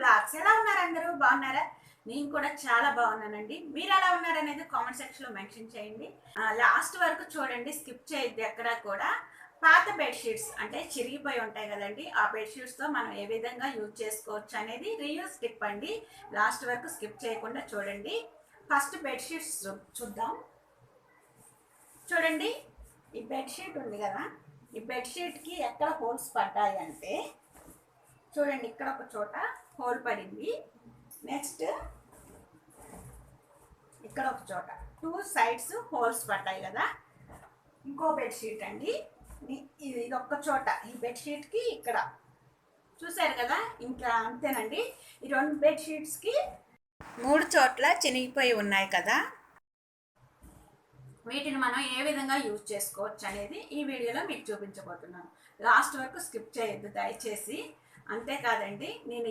Blogs. ఎలా ఉన్నారు అందరూ? బాగున్నారా? నేను కూడా చాలా బాగున్నానండి. మీరు ఎలా ఉన్నారనేది కామెంట్ సెక్షన్లో మెన్షన్ చేయండి. లాస్ట్ వరకు చూడండి, స్కిప్ చేయొద్దు ఎక్కడ కూడా. పాత బెడ్షీట్స్ అంటే చిరిగిపోయి ఉంటాయి కదండి, ఆ బెడ్షీట్స్తో మనం ఏ విధంగా యూజ్ చేసుకోవచ్చు అనేది రీయూజ్ టిప్ అండి. లాస్ట్ వరకు స్కిప్ చేయకుండా చూడండి. ఫస్ట్ బెడ్షీట్స్ చూద్దాం. చూడండి, ఈ బెడ్షీట్ ఉంది కదా, ఈ బెడ్షీట్కి ఎక్కడ హోల్స్ పడ్డాయి అంటే చూడండి, ఇక్కడ ఒక చోట హోల్ పడింది. నెక్స్ట్ ఇక్కడ ఒక చోట 2 సైడ్స్ హోల్స్ పడ్డాయి కదా. ఇంకో బెడ్షీట్ అండి, ఇది ఒక్క చోట ఈ బెడ్షీట్కి ఇక్కడ చూసారు కదా. ఇంకా అంతేనండి, ఈ 2 బెడ్షీట్స్కి 3 చోట్ల చినిగిపోయి ఉన్నాయి కదా. వీటిని మనం ఏ విధంగా యూజ్ చేసుకోవచ్చు అనేది ఈ వీడియోలో మీకు చూపించబోతున్నాను. లాస్ట్ వరకు స్కిప్ చేయొద్దు దయచేసి. అంతేకాదండి, నేను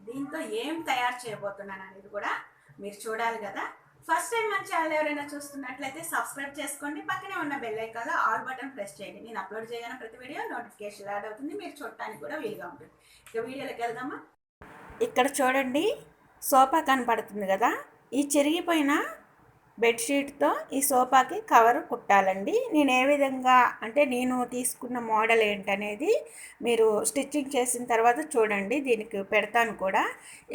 దీంతో ఏం తయారు చేయబోతున్నాను అనేది కూడా మీరు చూడాలి కదా. ఫస్ట్ టైం మన ఛానల్ ఎవరైనా చూస్తున్నట్లయితే సబ్స్క్రైబ్ చేసుకోండి. పక్కనే ఉన్న బెల్ ఐకాన్లో ఆల్ బటన్ ప్రెస్ చేయండి. నేను అప్లోడ్ చేయగానే ప్రతి వీడియో నోటిఫికేషన్ యాడ్ అవుతుంది, మీరు చూడటానికి కూడా వీలుగా ఉంటుంది. ఇక వీడియోలోకి వెళ్దామా. ఇక్కడ చూడండి, సోఫా కనపడుతుంది కదా. ఈ చిరిగిపోయిన బెడ్షీట్తో ఈ సోఫాకి కవర్ కుట్టాలండి. నేను ఏ విధంగా అంటే నేను తీసుకున్న మోడల్ ఏంటనేది మీరు స్టిచ్చింగ్ చేసిన తర్వాత చూడండి, దీనికి పెడతాను కూడా.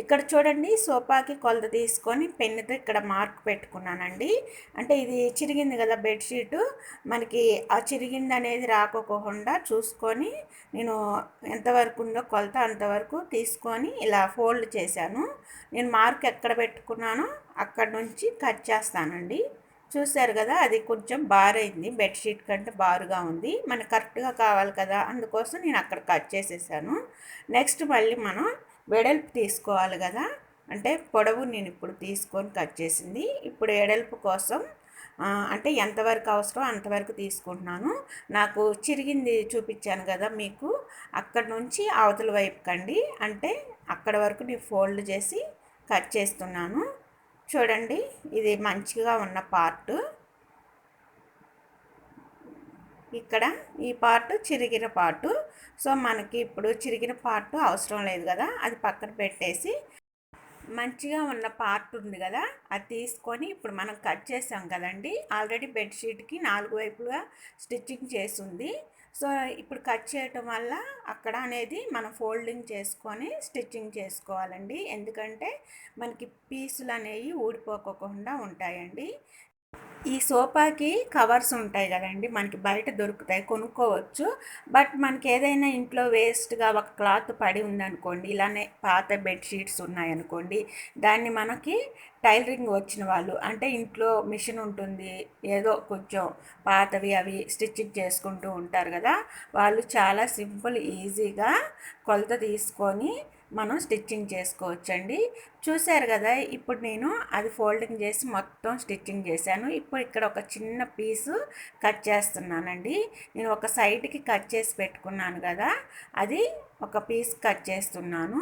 ఇక్కడ చూడండి, సోఫాకి కొలత తీసుకొని పెన్నుతో ఇక్కడ మార్క్ పెట్టుకున్నానండి. అంటే ఇది చిరిగింది కదా బెడ్షీటు, మనకి ఆ చిరిగింది అనేది రాకోకుండా చూసుకొని నేను ఎంతవరకు ఉందో కొలత అంతవరకు తీసుకొని ఇలా ఫోల్డ్ చేశాను. నేను మార్క్ ఎక్కడ పెట్టుకున్నానో అక్కడ నుంచి కట్ చేస్తానండి. చూశారు కదా, అది కొంచెం బారైంది, బెడ్షీట్ కంటే బారుగా ఉంది. మనకు కరెక్ట్గా కావాలి కదా, అందుకోసం నేను అక్కడ కట్ చేసేసాను. నెక్స్ట్ మళ్ళీ మనం వెడల్పు తీసుకోవాలి కదా, అంటే పొడవు నేను ఇప్పుడు తీసుకొని కట్ చేసింది. ఇప్పుడు వెడల్పు కోసం అంటే ఎంతవరకు అవసరం అంతవరకు తీసుకుంటున్నాను. నాకు చిరిగింది చూపించాను కదా మీకు, అక్కడ నుంచి అవతల వైపు కండి, అంటే అక్కడ వరకు నేను ఫోల్డ్ చేసి కట్ చేస్తున్నాను. చూడండి, ఇది మంచిగా ఉన్న పార్ట్, ఇక్కడ ఈ పార్ట్ చిరిగిన పార్టు. సో మనకి ఇప్పుడు చిరిగిన పార్ట్ అవసరం లేదు కదా, అది పక్కన పెట్టేసి మంచిగా ఉన్న పార్ట్ ఉంది కదా అది తీసుకొని ఇప్పుడు మనం కట్ చేసాం కదండి. ఆల్రెడీ బెడ్షీట్కి 4 వైపులుగా స్టిచ్చింగ్ చేసి ఉంది. సో ఇప్పుడు కట్ చేయటం వల్ల అక్కడ అనేది మనం ఫోల్డింగ్ చేసుకొని స్టిచ్చింగ్ చేసుకోవాలండి, ఎందుకంటే మనకి పీసులు అనేవి ఊడిపోకుండా ఉంటాయండి. ఈ సోఫాకి కవర్స్ ఉంటాయి కదండి, మనకి బయట దొరుకుతాయి, కొనుక్కోవచ్చు. బట్ మనకి ఏదైనా ఇంట్లో వేస్ట్గా ఒక క్లాత్ పడి ఉందనుకోండి, ఇలానే పాత బెడ్షీట్స్ ఉన్నాయనుకోండి, దాన్ని మనకి టైలరింగ్ వచ్చిన వాళ్ళు, అంటే ఇంట్లో మిషన్ ఉంటుంది, ఏదో కొంచెం పాతవి అవి స్టిచ్చింగ్ చేసుకుంటూ ఉంటారు కదా, వాళ్ళు చాలా సింపుల్ ఈజీగా కొలత తీసుకొని మనం స్టిచ్చింగ్ చేసుకోవచ్చండి. చూశారు కదా, ఇప్పుడు నేను అది ఫోల్డింగ్ చేసి మొత్తం స్టిచ్చింగ్ చేశాను. ఇప్పుడు ఇక్కడ ఒక చిన్న పీసు కట్ చేస్తున్నానండి. నేను ఒక సైడ్కి కట్ చేసి పెట్టుకున్నాను కదా, అది ఒక పీస్ కట్ చేస్తున్నాను.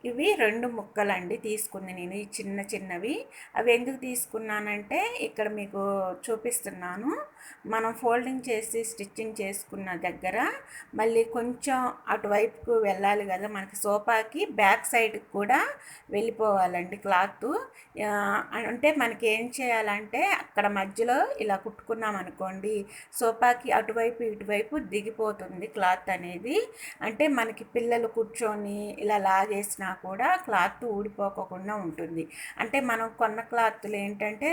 ఇవి 2 ముక్కలండి తీసుకుంది నేను, ఈ చిన్నవి. అవి ఎందుకు తీసుకున్నానంటే ఇక్కడ మీకు చూపిస్తున్నాను. మనం ఫోల్డింగ్ చేసి స్టిచ్చింగ్ చేసుకున్న దగ్గర మళ్ళీ కొంచెం అటువైపుకు వెళ్ళాలి కదా, మనకి సోఫాకి బ్యాక్ సైడ్కి కూడా వెళ్ళిపోవాలండి క్లాత్. అంటే మనకి ఏం చేయాలంటే అక్కడ మధ్యలో ఇలా కుట్టుకున్నాం అనుకోండి, సోఫాకి అటువైపు ఇటువైపు దిగిపోతుంది క్లాత్ అనేది. అంటే మనకి పిల్లలు కూర్చొని ఇలా లాగేసినా కూడా క్లాత్ ఊడిపోకుండా ఉంటుంది. అంటే మనం కొన్న క్లాత్లు ఏంటంటే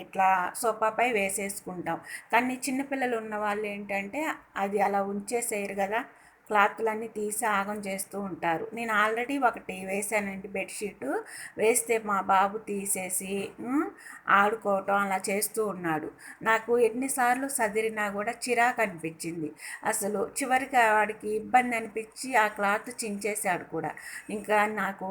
ఇట్లా సోఫాపై వేసేసుకుంటాం, కానీ చిన్నపిల్లలు ఉన్న వాళ్ళు ఏంటంటే అది అలా ఉంచేసేయరు కదా, క్లాత్లన్నీ తీసి ఆగం చేస్తూ ఉంటారు. నేను ఆల్రెడీ ఒకటి వేసానండి బెడ్షీటు, వేస్తే మా బాబు తీసేసి ఆడుకోవటం అలా చేస్తూ ఉన్నాడు. నాకు ఎన్నిసార్లు సదిరినా కూడా చిరాకు అనిపించింది. అసలు చివరికి వాడికి ఇబ్బంది అనిపించి ఆ క్లాత్ చించేశాడు కూడా. ఇంకా నాకు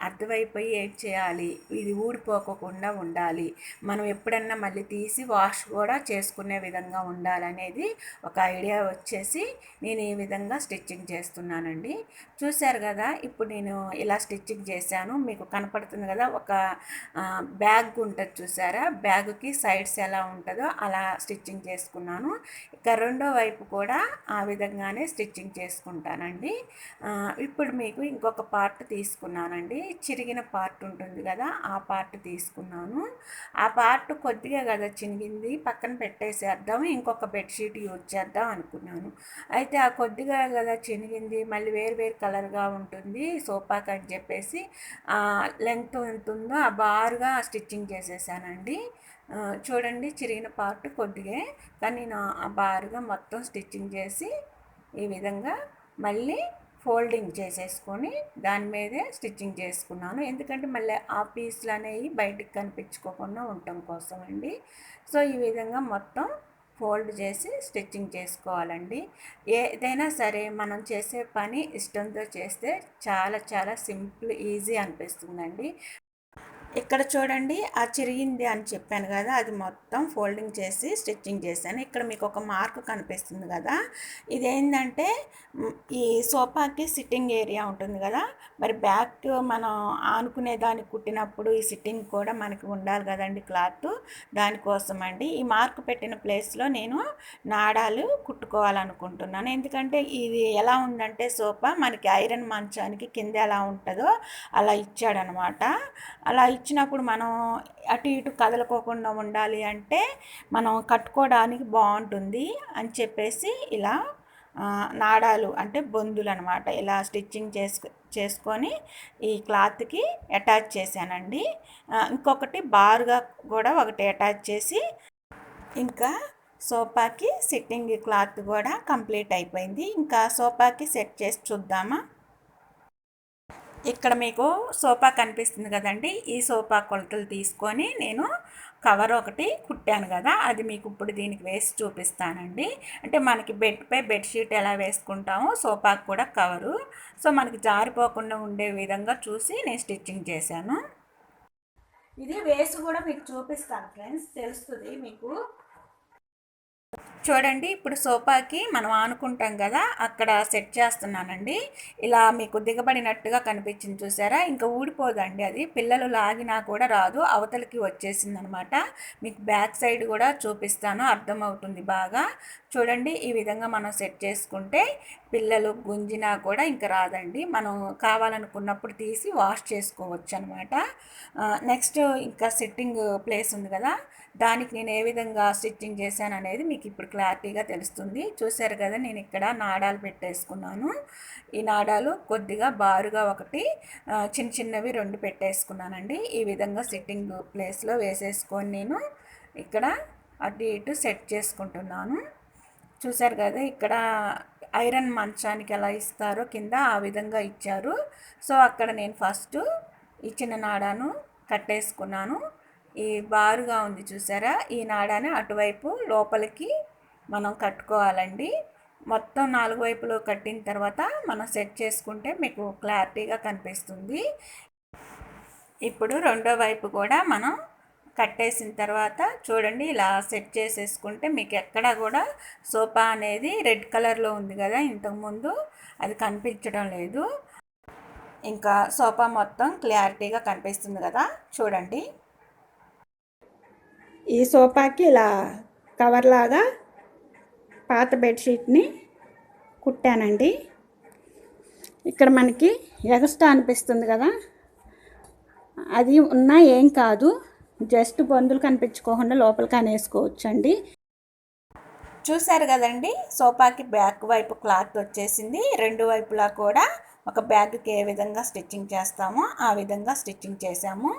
అర్థమైపోయి ఏం చేయాలి, ఇది ఊడిపోకుండా ఉండాలి, మనం ఎప్పుడన్నా మళ్ళీ తీసి వాష్ కూడా చేసుకునే విధంగా ఉండాలనేది ఒక ఐడియా వచ్చేసి నేను ఈ విధంగా స్టిచ్చింగ్ చేస్తున్నానండి. చూశారు కదా, ఇప్పుడు నేను ఇలా స్టిచ్చింగ్ చేశాను. మీకు కనపడుతుంది కదా, ఒక బ్యాగ్ ఉంటుంది చూసారా, బ్యాగుకి సైడ్స్ ఎలా ఉంటుందో అలా స్టిచ్చింగ్ చేసుకున్నాను. ఇక రెండో వైపు కూడా ఆ విధంగానే స్టిచ్చింగ్ చేసుకుంటానండి. ఇప్పుడు మీకు ఇంకొక పార్ట్ తీసుకున్నానండి. చిరిగిన పార్ట్ ఉంటుంది కదా, ఆ పార్ట్ తీసుకున్నాను. ఆ పార్ట్ కొద్దిగా కదా చినిగింది, పక్కన పెట్టేసేద్దాం, ఇంకొక బెడ్షీట్ యూజ్ చేద్దాం అనుకున్నాను. అయితే ఆ కొద్దిగా కదా చినిగింది, మళ్ళీ వేరు వేరు కలర్గా ఉంటుంది సోఫాకి అని చెప్పేసి లెంగ్త్ ఎంత ఉందో ఆ బారుగా స్టిచ్చింగ్ చేసేసానండి. చూడండి, చిరిగిన పార్ట్ కొద్దిగా, కానీ నేను ఆ బారుగా మొత్తం స్టిచ్చింగ్ చేసి ఈ విధంగా మళ్ళీ ఫోల్డింగ్ చేసేసుకొని దాని మీదే స్టిచ్చింగ్ చేసుకున్నాను. ఎందుకంటే మళ్ళీ ఆ పీస్లు అనేవి బయటికి కనిపించుకోకుండా ఉండటం కోసం అండి. సో ఈ విధంగా మొత్తం ఫోల్డ్ చేసి స్టిచ్చింగ్ చేసుకోవాలండి. ఏదైనా సరే మనం చేసే పని ఇష్టంతో చేస్తే చాలా చాలా సింపుల్, ఈజీ అనిపిస్తుందండి. ఇక్కడ చూడండి, ఆ చిరిగింది అని చెప్పాను కదా, అది మొత్తం ఫోల్డింగ్ చేసి స్టిచ్చింగ్ చేశాను. ఇక్కడ మీకు ఒక మార్క్ కనిపిస్తుంది కదా, ఇదేంటంటే ఈ సోఫాకి సిట్టింగ్ ఏరియా ఉంటుంది కదా, మరి బ్యాక్ మనం ఆనుకునే దానికి కుట్టినప్పుడు ఈ సిట్టింగ్ కూడా మనకి ఉండాలి కదండి, క్లాత్, దానికోసం అండి. ఈ మార్క్ పెట్టిన ప్లేస్లో నేను నాడాలు కుట్టుకోవాలనుకుంటున్నాను. ఎందుకంటే ఇది ఎలా ఉందంటే సోఫా మనకి ఐరన్ మంచానికి కింద ఎలా ఉంటుందో అలా ఇచ్చాడనమాట. అలా ఇచ్చినప్పుడు మనం అటు ఇటు కదలకోకుండా ఉండాలి అంటే మనం కట్టుకోవడానికి బాగుంటుంది అని చెప్పేసి ఇలా నాడాలు అంటే బొందులు అనమాట, ఇలా స్టిచ్చింగ్ చేసుకొని ఈ క్లాత్కి అటాచ్ చేశానండి. ఇంకొకటి బారుగా కూడా ఒకటి అటాచ్ చేసి, ఇంకా సోఫాకి సిట్టింగ్ క్లాత్ కూడా కంప్లీట్ అయిపోయింది. ఇంకా సోఫాకి సెట్ చేసి చూద్దామా. ఇక్కడ మీకు సోఫా కనిపిస్తుంది కదండి, ఈ సోఫా కొలతలు తీసుకొని నేను కవర్ ఒకటి కుట్టాను కదా, అది మీకు ఇప్పుడు దీనికి వేసి చూపిస్తానండి. అంటే మనకి బెడ్పై బెడ్షీట్ ఎలా వేసుకుంటామో సోఫాకి కూడా కవరు, సో మనకి జారిపోకుండా ఉండే విధంగా చూసి నేను స్టిచ్చింగ్ చేశాను. ఇది వేసి కూడా మీకు చూపిస్తాను ఫ్రెండ్స్, తెలుస్తుంది మీకు. చూడండి, ఇప్పుడు సోఫాకి మనం ఆనుకుంటాం కదా, అక్కడ సెట్ చేస్తున్నానండి. ఇలా మీకు దిగబడినట్టుగా కనిపించింది చూసారా, ఇంకా ఊడిపోదండి, అది పిల్లలు లాగినా కూడా రాదు, అవతలికి వచ్చేసింది అనమాట. మీకు బ్యాక్ సైడ్ కూడా చూపిస్తాను, అర్థమవుతుంది బాగా. చూడండి, ఈ విధంగా మనం సెట్ చేసుకుంటే పిల్లలు గుంజినా కూడా ఇంకా రాదండి. మనం కావాలనుకున్నప్పుడు తీసి వాష్ చేసుకోవచ్చు అనమాట. నెక్స్ట్ ఇంకా సిట్టింగ్ ప్లేస్ ఉంది కదా, దానికి నేను ఏ విధంగా స్టిచ్చింగ్ చేశాను అనేది మీకు ఇప్పుడు క్లారిటీగా తెలుస్తుంది. చూశారు కదా, నేను ఇక్కడ నాడాలు పెట్టేసుకున్నాను. ఈ నాడాలు కొద్దిగా బారుగా ఒకటి, చిన్న చిన్నవి రెండు పెట్టేసుకున్నానండి. ఈ విధంగా సిట్టింగ్ ప్లేస్లో వేసేసుకొని నేను ఇక్కడ అటు ఇటు సెట్ చేసుకుంటున్నాను. చూశారు కదా, ఇక్కడ ఐరన్ మంచానికి ఎలా ఇస్తారో కింద ఆ విధంగా ఇచ్చారు. సో అక్కడ నేను ఫస్ట్ ఈ చిన్న నాడాను కట్టేసుకున్నాను. ఈ బారుగా ఉంది చూసారా, ఈ నాడాని అటువైపు లోపలికి మనం కట్టుకోవాలండి. మొత్తం 4 వైపులు కట్టిన తర్వాత మనం సెట్ చేసుకుంటే మీకు క్లారిటీగా కనిపిస్తుంది. ఇప్పుడు రెండో వైపు కూడా మనం కట్టేసిన తర్వాత చూడండి, ఇలా సెట్ చేసేసుకుంటే మీకు ఎక్కడా కూడా సోఫా అనేది రెడ్ కలర్లో ఉంది కదా ఇంతకుముందు, అది కనిపించడం లేదు. ఇంకా సోఫా మొత్తం క్లారిటీగా కనిపిస్తుంది కదా, చూడండి. ఈ సోఫాకి ఇలా కవర్ లాగా పాత బెడ్షీట్ని కుట్టానండి. ఇక్కడ మనకి ఎగస్ట్రా అనిపిస్తుంది కదా, అది ఉన్నా ఏం కాదు, జస్ట్ బొందులు కనిపించుకోకుండా లోపలికి అనేసుకోవచ్చు అండి. చూసారు కదండి, సోఫాకి బ్యాక్ వైపు క్లాత్ వచ్చేసింది, రెండు వైపులా కూడా ఒక బ్యాగ్కి ఏ విధంగా స్టిచ్చింగ్ చేస్తామో ఆ విధంగా స్టిచ్చింగ్ చేసాము.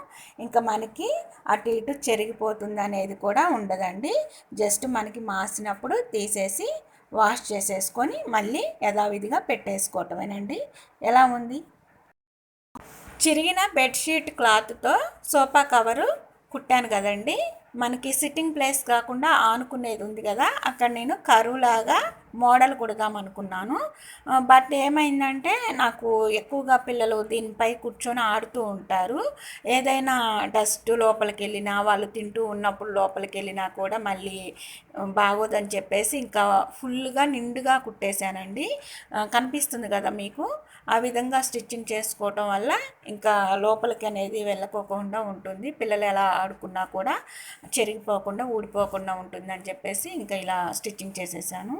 ఇంకా మనకి అటు ఇటు చెరిగిపోతుంది అనేది కూడా ఉండదండి. జస్ట్ మనకి మాసినప్పుడు తీసేసి వాష్ చేసేసుకొని మళ్ళీ యథావిధిగా పెట్టేసుకోవటమేనండి. ఎలా ఉంది? చిరిగిన బెడ్షీట్ క్లాత్తో సోఫా కవరు కుట్టాను కదండి, మనకి సిట్టింగ్ ప్లేస్ కాకుండా ఆనుకునేది ఉంది కదా, అక్కడ నేను కరువులాగా మోడల్ కుడదాం అనుకున్నాను. బట్ ఏమైందంటే నాకు ఎక్కువగా పిల్లలు దీనిపై కూర్చొని ఆడుతూ ఉంటారు. ఏదైనా డస్ట్ లోపలికి వెళ్ళినా, వాళ్ళు తింటూ ఉన్నప్పుడు లోపలికి వెళ్ళినా కూడా మళ్ళీ బాగోదని చెప్పేసి ఇంకా ఫుల్గా నిండుగా కుట్టేశానండి. కనిపిస్తుంది కదా మీకు, ఆ విధంగా స్టిచ్చింగ్ చేసుకోవటం వల్ల ఇంకా లోపలికి అనేది వెళ్ళకోకుండా ఉంటుంది. పిల్లలు ఎలా ఆడుకున్నా కూడా చెరిగిపోకుండా ఊడిపోకుండా ఉంటుందని చెప్పేసి ఇంకా ఇలా స్టిచ్చింగ్ చేసేసాను.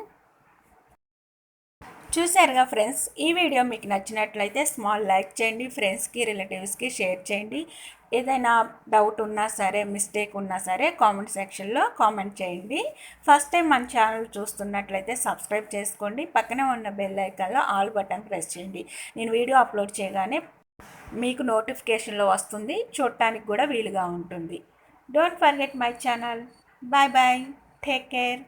చూసారుగా ఫ్రెండ్స్, ఈ వీడియో మీకు నచ్చినట్లయితే స్మాల్ లైక్ చేయండి, ఫ్రెండ్స్కి రిలేటివ్స్కి షేర్ చేయండి. ఏదైనా డౌట్ ఉన్నా సరే, మిస్టేక్ ఉన్నా సరే కామెంట్ సెక్షన్లో కామెంట్ చేయండి. ఫస్ట్ టైం మన ఛానల్ చూస్తున్నట్లయితే సబ్స్క్రైబ్ చేసుకోండి. పక్కనే ఉన్న బెల్ ఐకాన్లో ఆల్ బటన్ ప్రెస్ చేయండి. నేను వీడియో అప్లోడ్ చేయగానే మీకు నోటిఫికేషన్లో వస్తుంది, చూడటానికి కూడా వీలుగా ఉంటుంది. Don't forget my channel. Bye bye, take care.